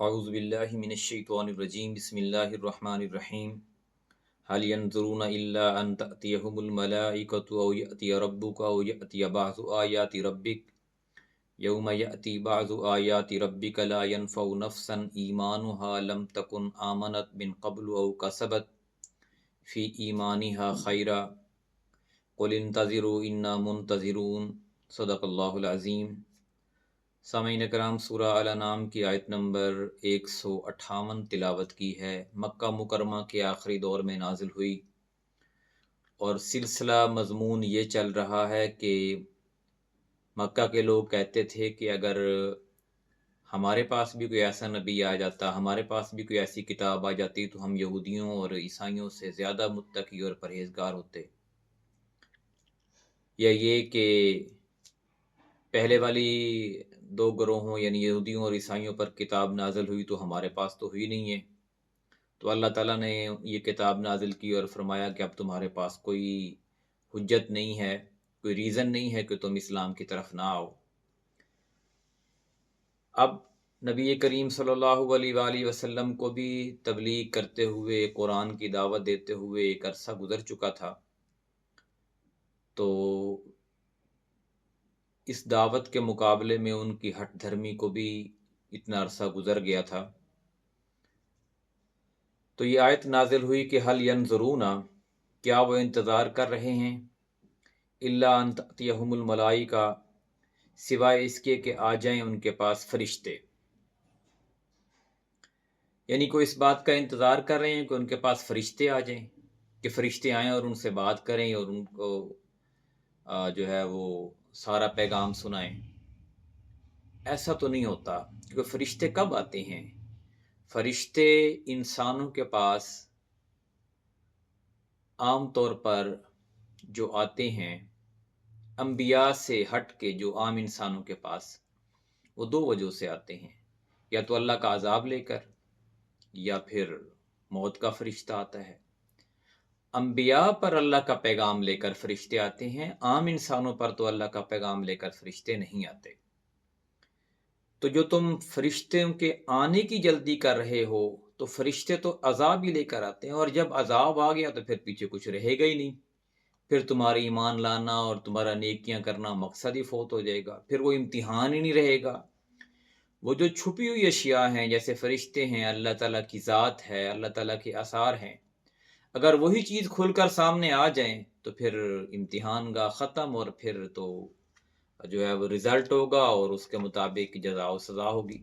अऊज़ु बिल्लाहि मिनश्शैतानिर्रजीम बिस्मिल्लाहिर्रहमानिर्रहीम हल यंज़ुरूना इल्ला अन तअतियहुमुल मलाइकतु औ यअतिय रब्बुका औ यअतिय बअज़ु आयाति रब्बिक यौम यअति बअज़ु आयाति रब्बिका ला यनफ़उ नफ़्सन ईमानुहा लम तकुन आमनत मिन क़ब्लु औ कसबत फ़ी ईमानिहा खैरा क़ुल इंतज़िरू इन्ना मुंतज़िरून सदक़ल्लाहुल अज़ीम। सामीन कराम, सूरह अल अनाम की आयत नंबर 158 तिलावत की है। मक्का मुकरमा के आखिरी दौर में नाजिल हुई और सिलसिला मज़मून ये चल रहा है कि मक्का के लोग कहते थे कि अगर हमारे पास भी कोई ऐसा नबी आ जाता, हमारे पास भी कोई ऐसी किताब आ जाती तो हम यहूदियों और ईसाइयों से ज़्यादा मुत्तकी और परहेज़गार होते। या ये कि पहले वाली दो ग्रोहों यानी यहूदियों और ईसाइयों पर किताब नाजिल हुई तो हमारे पास तो हुई नहीं है। तो अल्लाह ताला ने ये किताब नाजिल की और फरमाया कि अब तुम्हारे पास कोई हुज्जत नहीं है, कोई रीज़न नहीं है कि तुम इस्लाम की तरफ ना आओ। अब नबी करीम सल्लल्लाहु अलैहि वसल्लम को भी तबलीग करते हुए, कुरान की दावत देते हुए एक अरसा गुजर चुका था। तो इस दावत के मुकाबले में उनकी हठ धर्मी को भी इतना अरसा गुजर गया था। तो ये आयत नाजिल हुई कि हल यंज़ुरूना, क्या वो इंतज़ार कर रहे हैं, इल्ला अन तअतियहुमुल मलाइका, सिवाय इसके कि आ जाएं उनके पास फरिश्ते। यानी कोई इस बात का इंतज़ार कर रहे हैं कि उनके पास फरिश्ते आ जाएं, कि फरिश्ते आएँ और उनसे बात करें और उनको जो है वो सारा पैगाम सुनाएं। ऐसा तो नहीं होता, क्योंकि फरिश्ते कब आते हैं? फरिश्ते इंसानों के पास आम तौर पर जो आते हैं, अंबिया से हट के जो आम इंसानों के पास, वो दो वजह से आते हैं। या तो अल्लाह का अजाब लेकर, या फिर मौत का फरिश्ता आता है। अंबिया पर अल्लाह का पैगाम लेकर फरिश्ते आते हैं, आम इंसानों पर तो अल्लाह का पैगाम लेकर फरिश्ते नहीं आते। तो जो तुम फरिश्तों के आने की जल्दी कर रहे हो, तो फरिश्ते तो अजाब ही लेकर आते हैं, और जब अजाब आ गया तो फिर पीछे कुछ रहेगा ही नहीं। फिर तुम्हारा ईमान लाना और तुम्हारा नेकियां करना मकसद ही फौत हो जाएगा, फिर वो इम्तिहान ही नहीं रहेगा। वो जो छुपी हुई अशिया हैं, जैसे फरिश्ते हैं, अल्लाह ताला की ज़ात है, अल्लाह ताला के आसार हैं, अगर वही चीज़ खुलकर सामने आ जाएं तो फिर इम्तिहान का ख़त्म, और फिर तो जो है वो रिज़ल्ट होगा और उसके मुताबिक जज़ा और सज़ा होगी।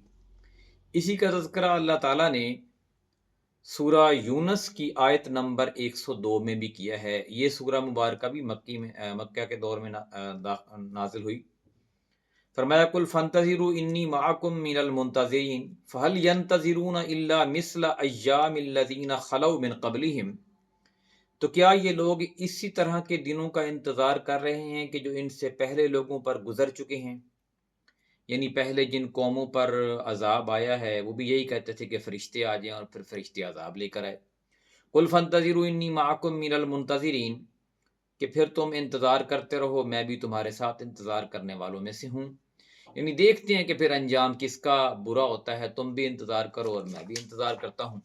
इसी का तज़किरा अल्लाह ताला ने सूरह यूनस की आयत नंबर 102 में भी किया है। ये सूरह मुबारक भी मक्का के दौर में नाजिल हुई। फरमाया कुल फंतज़िरू इन्नी माअकुम मिनल मुंतज़िरीन फहल यंतज़िरून इल्ला मिस्ल अय्यामिल लज़ीना खलौ मिन क़ब्लिहिम। तो क्या ये लोग इसी तरह के दिनों का इंतज़ार कर रहे हैं कि जो इनसे पहले लोगों पर गुजर चुके हैं? यानी पहले जिन कौमों पर अजाब आया है, वो भी यही कहते थे कि फरिश्ते आ जाएं, और फिर फरिश्ते अजाब लेकर आए। कुल फंतज़िरू इन्नी माअकुम मिनल मुंतज़िरीन, कि फिर तुम इंतज़ार करते रहो, मैं भी तुम्हारे साथ इंतज़ार करने वालों में से हूँ। यानी देखते हैं कि फिर अंजाम किसका बुरा होता है। तुम भी इंतज़ार करो और मैं भी इंतज़ार करता हूँ।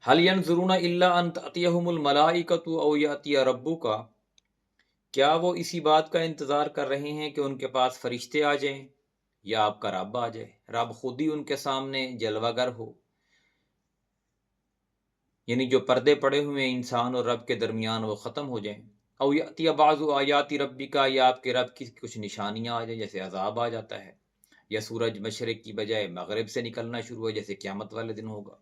हल यंज़ुरूना इल्ला अन तअतियहुमुल मलाइकतु औ यअतिय रब्बुका, क्या वो इसी बात का इंतज़ार कर रहे हैं कि उनके पास फरिश्ते आ जाएं, या आपका रब आ जाए, रब खुद ही उनके सामने जलवागर हो। यानी जो पर्दे पड़े हुए हैं इंसान और रब के दरमियान, वो ख़त्म हो जाएं। औ यअतिय बाज़ु आयाति रब्बिका, या आपके रब की कुछ निशानियाँ आ जाए, जैसे अजाब आ जाता है, या सूरज मशरिक की बजाय मगरिब से निकलना शुरू हो, जैसे क़यामत वाले दिन होगा।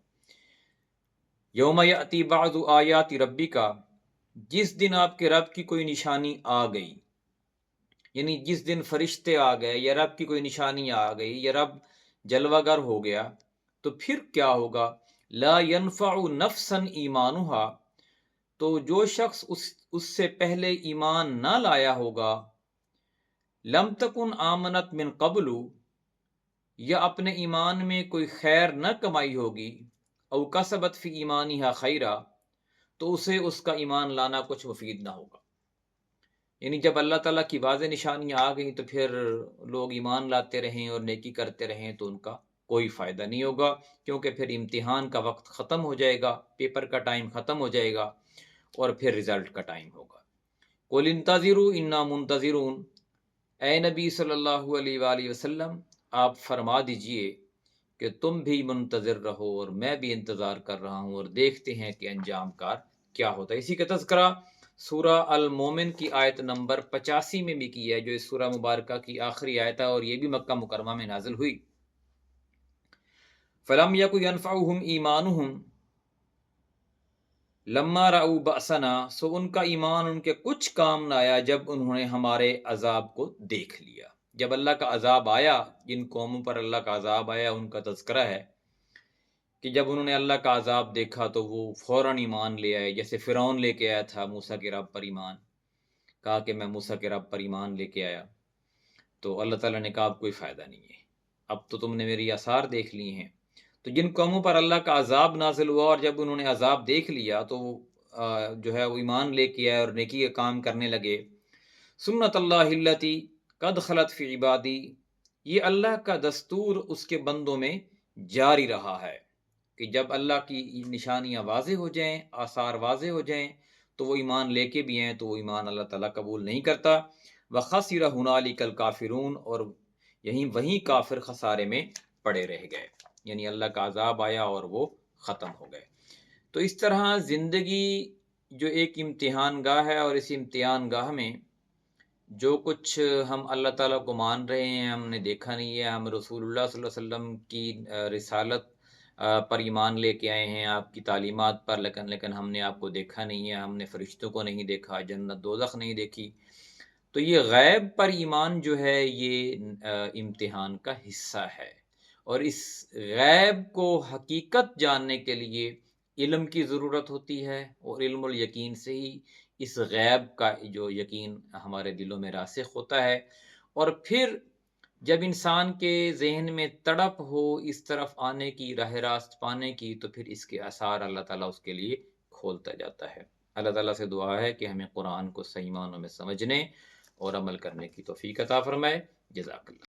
यौम यअति बाज़ु आयाति रब्बिका, जिस दिन आपके रब की कोई निशानी आ गई, यानी जिस दिन फरिश्ते आ गए, या रब की कोई निशानी आ गई, या रब जलवागर हो गया, तो फिर क्या होगा? ला यनफ़उ नफ़्सन ईमानुहा, तो जो शख्स उससे पहले ईमान ना लाया होगा, लम तकुन आमनत मिन क़ब्लु, या अपने ईमान में कोई खैर न कमाई होगी, औ कसबत फ़ी ईमानिहा खैरा, तो उसे उसका ईमान लाना कुछ मुफीद ना होगा। यानी जब अल्लाह ताला की वाज़ेह निशानियाँ आ गई, तो फिर लोग ईमान लाते रहें और नेकी करते रहें, तो उनका کوئی فائدہ نہیں ہوگا، کیونکہ پھر امتحان کا وقت ختم ہو جائے گا، پیپر کا ٹائم ختم ہو جائے گا اور پھر رزلٹ کا ٹائم ہوگا۔ قُلِ انتظروا انا منتظرون، اے نبی صلی اللہ علیہ وآلہ وسلم آپ فرما دیجئے کہ تم بھی منتظر رہو اور میں بھی انتظار کر رہا ہوں، اور دیکھتے ہیں کہ انجام کار کیا ہوتا ہے۔ اسی کا تذکرہ سورہ المومن کی آیت نمبر 85 میں بھی کیا ہے، جو اس سورہ مبارکہ کی آخری آیت ہے، اور یہ بھی مکہ مکرمہ میں نازل ہوئی۔ فَلَمْ يَكُ يَنْفَعُهُمْ إِيمَانُهُمْ لَمَّا رَأَوْا بَأْسَنَا، سو ان کا ایمان ان کے کچھ کام نہ آیا جب انہوں نے ہمارے عذاب کو دیکھ لیا۔ جب اللہ کا عذاب آیا، جن قوموں پر اللہ کا عذاب آیا ان کا تذکرہ ہے کہ جب انہوں نے اللہ کا عذاب دیکھا تو وہ فوراً ایمان لے آئے، جیسے فرعون لے کے آیا تھا موسیٰ کے رب پر ایمان، کہا کہ میں موسیٰ کے رب پر ایمان لے کے آیا، تو اللہ تعالیٰ نے کہا اب کوئی فائدہ نہیں ہے، اب تو تم نے میری آثار دیکھ لی ہیں۔ تو جن قوموں پر اللہ کا عذاب نازل ہوا اور جب انہوں نے عذاب دیکھ لیا تو جو ہے وہ ایمان لے کے آئے اور نیکی کے کام کرنے لگے۔ سنت اللہ التی قد خلت فی عبادی، یہ اللہ کا دستور اس کے بندوں میں جاری رہا ہے کہ جب اللہ کی نشانیاں واضح ہو جائیں، آثار واضح ہو جائیں، تو وہ ایمان لے کے بھی ہیں تو وہ ایمان اللہ تعالیٰ قبول نہیں کرتا۔ وَخَسِرَ هُنَالِكَ الْكَافِرُونَ، اور وہیں کافر خسارے میں پڑے رہ گئے، یعنی اللہ کا عذاب آیا اور وہ ختم ہو گئے۔ تو اس طرح زندگی جو ایک امتحان گاہ ہے، اور اس امتحان گاہ میں جو کچھ ہم اللہ تعالیٰ کو مان رہے ہیں، ہم نے دیکھا نہیں ہے، ہم رسول اللہ صلی اللہ علیہ وسلم کی رسالت پر ایمان لے کے آئے ہیں، آپ کی تعلیمات پر، لیکن ہم نے آپ کو دیکھا نہیں ہے، ہم نے فرشتوں کو نہیں دیکھا، جنت دوزخ نہیں دیکھی، تو یہ غیب پر ایمان جو ہے یہ امتحان کا حصہ ہے۔ اور اس غیب کو حقیقت جاننے کے لیے علم کی ضرورت ہوتی ہے، اور علم الیقین سے ہی اس غیب کا جو یقین ہمارے دلوں میں راسخ ہوتا ہے۔ اور پھر جب انسان کے ذہن میں تڑپ ہو اس طرف آنے کی، راہ راست پانے کی، تو پھر اس کے آثار اللہ تعالیٰ اس کے لیے کھولتا جاتا ہے۔ اللہ تعالیٰ سے دعا ہے کہ ہمیں قرآن کو صحیح معنوں میں سمجھنے اور عمل کرنے کی توفیق عطا فرمائے۔ جزاک اللہ۔